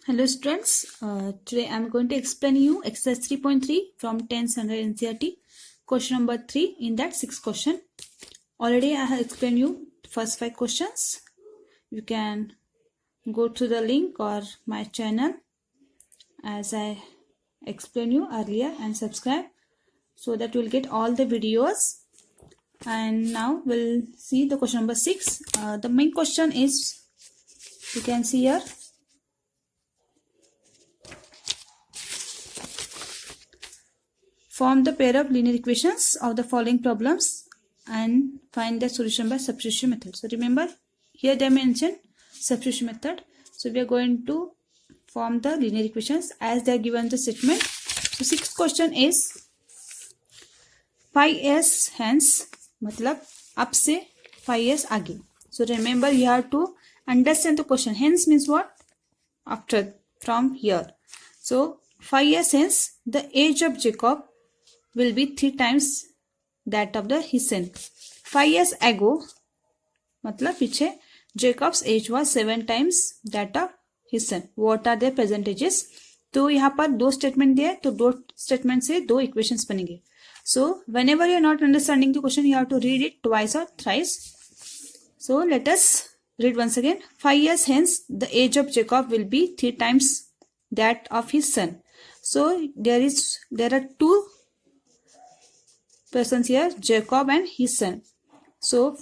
Hello students, today I am going to explain you exercise 3.3 from 10th standard NCERT, question number 3 in that 6th question. Already I have explained you first 5 questions. You can go to the link or my channel as I explained you earlier and subscribe so that you will get all the videos. And now we'll see the question number 6. The main question is, you can see here, form the pair of linear equations of the following problems and find the solution by substitution method. So remember, here they mentioned substitution method. So we are going to form the linear equations as they are given the statement. So sixth question is phi s hence, मतलब अब से phi s आगे. So remember, you have to understand the question. Hence means what? After, from here. So phi s hence, the age of Jacob will be 3 times that of the his son. 5 years ago, मतलब पीछे Jacob's age was 7 times that of his son. What are their percentages? तो यहाँ पर 2 statement दिए, तो 2 statement से 2 equations बनेंगे. So whenever you are not understanding the question, you have to read it twice or thrice. So let us read once again. 5 years hence, the age of Jacob will be 3 times that of his son. So there are 2 persons here, Jacob and his son. So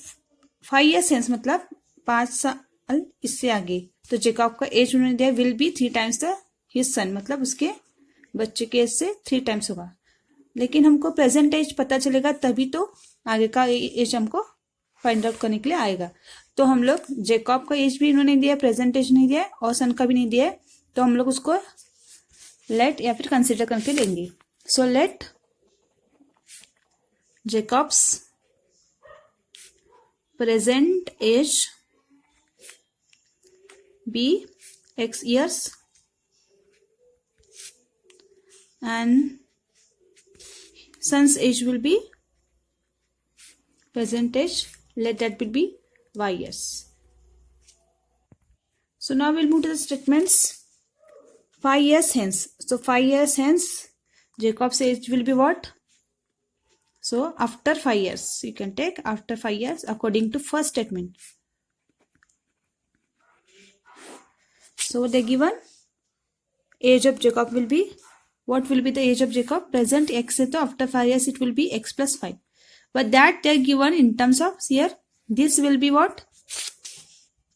5 years hence मतलब 5 साल इससे आगे, तो Jacob का as उन्होंने दिया will be 3 times the his son, मतलब उसके बच्चे के एज से 3 टाइम्स होगा. लेकिन हमको प्रेजेंट एज पता चलेगा तभी तो आगे का एज हमको फाइंड आउट करने के लिए आएगा. तो हम लोग जेकॉब का एज भी उन्होंने दिया, प्रेजेंट एज नहीं दिया और सन का भी नहीं दिया, तो हम लोग उसको लेट या फिर कंसिडर करके लेंगे. So let Jacob's present age be x years and son's age will be present age, let that will be y years. So now we'll move to the statements. 5 years hence. So 5 years hence, Jacob's age will be what? So after 5 years, you can take after 5 years according to first statement. So the given age of Jacob will be, what will be the age of Jacob? Present x है तो after 5 years it will be x plus 5. But that they are given in terms of here. This will be what?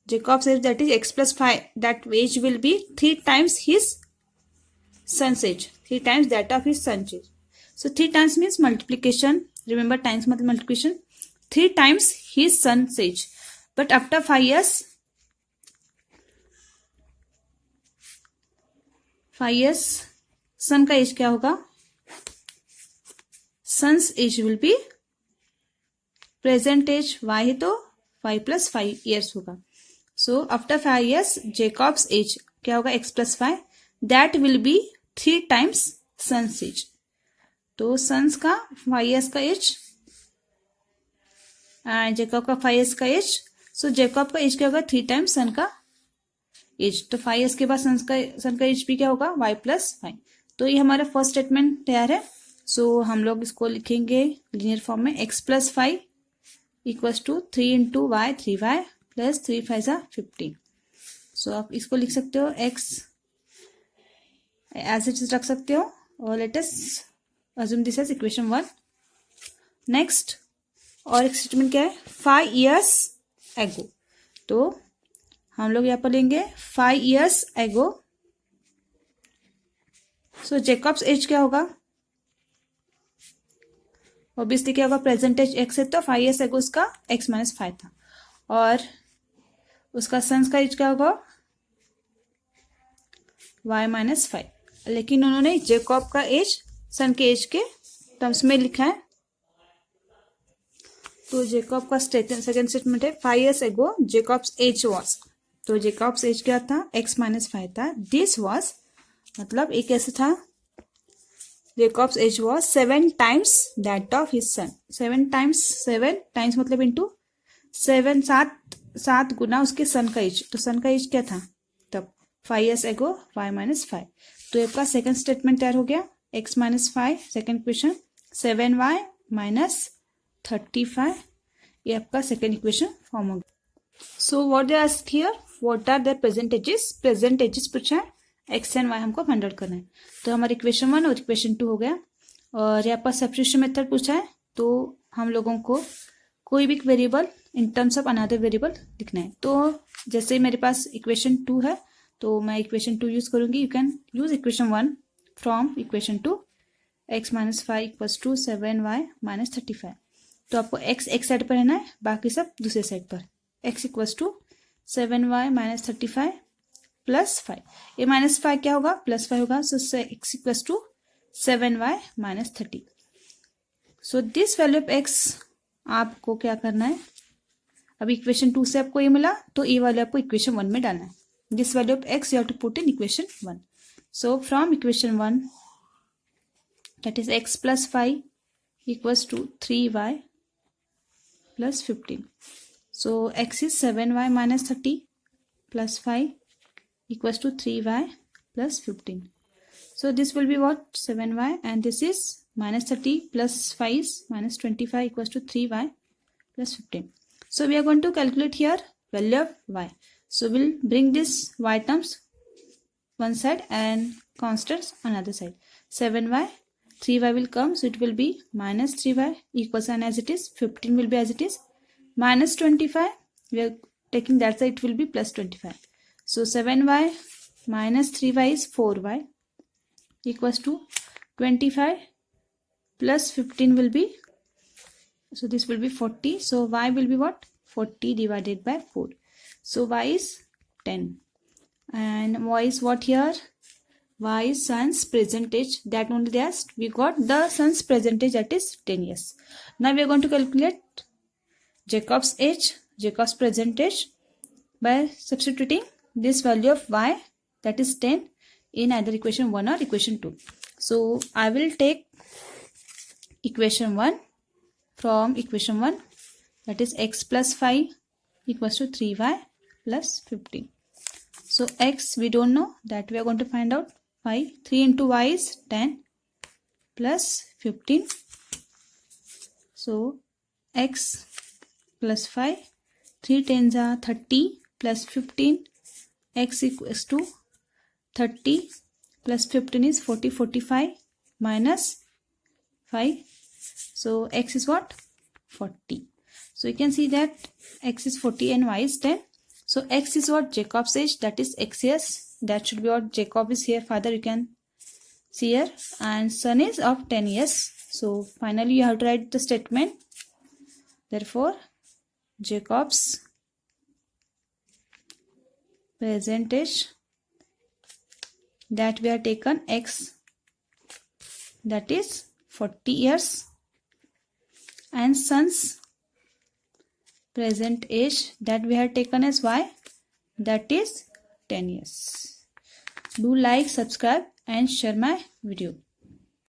Jacob's age, that is x plus 5. That age will be 3 times his son's age. 3 times that of his son's age. So 3 times means multiplication. Remember, times मतलब multiplication. 3 times his son's age. But after 5 years, 5 years, son का as क्या होगा? Son's age will be present age y है तो 5 plus 5 years होगा. So after 5 years, Jacob's age क्या होगा? x plus 5. That will be 3 times son's age. तो sons का 5 years का एज, जेकॉब का 5 years का एज. सो जेकॉब का एज क्या होगा? 3 टाइम्स सन का एज. तो 5 years के बाद सन का एज भी क्या होगा? y plus 5. तो ये हमारा फर्स्ट स्टेटमेंट तैयार है. सो हम लोग इसको लिखेंगे लीनियर फॉर्म में. x plus 5 equals to 3 into Y 3y plus 3 5 15. So आप इसको लिख सकते हो x एज इट इज रख सकते हो. और let us assume this as equation 1. Next और एक स्टेटमेंट क्या है? 5 years ago. तो हम लोग यहाँ पर लेंगे 5 years ago. सो जेकॉब्स एज क्या होगा? ऑब्वियसली क्या होगा? प्रेजेंट एज x है तो 5 years ago उसका x minus 5 था. और उसका सन्स का एज क्या होगा? y minus 5. लेकिन उन्होंने जेकॉब का एज सन के एज के टर्म्स में लिखा है. तो जेकॉब का सेकेंड स्टेटमेंट है 5 years ago Jacob's age was. तो जेकॉब्स एज क्या था? x minus 5 था. दिस वॉज मतलब एक ऐसे था, Jacob's age was 7 times that of his son. 7 times मतलब इंटू 7 7 गुना उसके सन का एज. तो सन का एज क्या था? तब 5 years ago y minus 5. तो आपका सेकंड स्टेटमेंट तैयार हो गया. x minus 5 second equation, 7y minus 35 ये आपका सेकंड इक्वेशन फॉर्म हो गया. So what they asked here, what are there percentages पूछा है, x एंड y हमको फाइंड आउट करना है. तो हमारा इक्वेशन 1 और इक्वेशन 2 हो गया. और यहाँ पर सब्स्टिट्यूशन मेथड पूछा है, तो हम लोगों को कोई भी variable in terms of another variable लिखना है. तो जैसे मेरे पास इक्वेशन 2 है तो मैं इक्वेशन 2 यूज करूंगी. You can use equation 1 from equation 2. x minus 5 equals to 7y minus 35. तो आपको x एक साइड पर रहना है, बाकी सब दूसरे साइड पर. x equals to 7y minus 35 plus 5. ये माइनस 5 क्या होगा, प्लस 5 होगा. So x equals to 7y minus 30. So this value of x आपको क्या करना है, अभी इक्वेशन 2 से आपको ये मिला तो ये वैल्यू आपको इक्वेशन 1 में डालना है. This value of x you have to put in equation 1. So from equation 1 that is x plus 5 equals to 3y plus 15. So x is 7y minus 30 plus 5 equals to 3y plus 15. So this will be what, 7y, and this is minus 30 plus 5 is minus 25 equals to 3y plus 15. So we are going to calculate here value of y. So we'll bring this y terms one side and constants another side. 7y, 3y will come, so it will be minus 3y equals, and as it is 15 will be as it is, minus 25 we are taking that side, it will be plus 25. So 7y minus 3y is 4y equals to 25 plus 15 will be, so this will be 40. So y will be what, 40 divided by 4. So y is 10, and y is what here, y is sun's percentage, that only they asked. We got the sun's percentage, that is 10 years. Now we are going to calculate Jacob's age, Jacob's percentage, by substituting this value of y, that is 10, in either equation 1 or equation 2. So I will take equation 1 from equation 1, that is x plus 5 equals to 3y plus 15. So x we don't know, that we are going to find out. 3 into y is 10 plus 15. So x plus 5, 3 tens are 30 plus 15, x equals to 30 plus 15 is 40, 45 minus 5. So x is what, 40. So you can see that x is 40 and y is 10. So x is what, Jacob's age, that is x years. That should be what Jacob is here, father you can see here, and son is of 10 years. So finally you have to write the statement. Therefore Jacob's present age, that we have taken x, that is 40 years, and son's present age, that we have taken as y, that is 10 years. Do like, subscribe and share my video.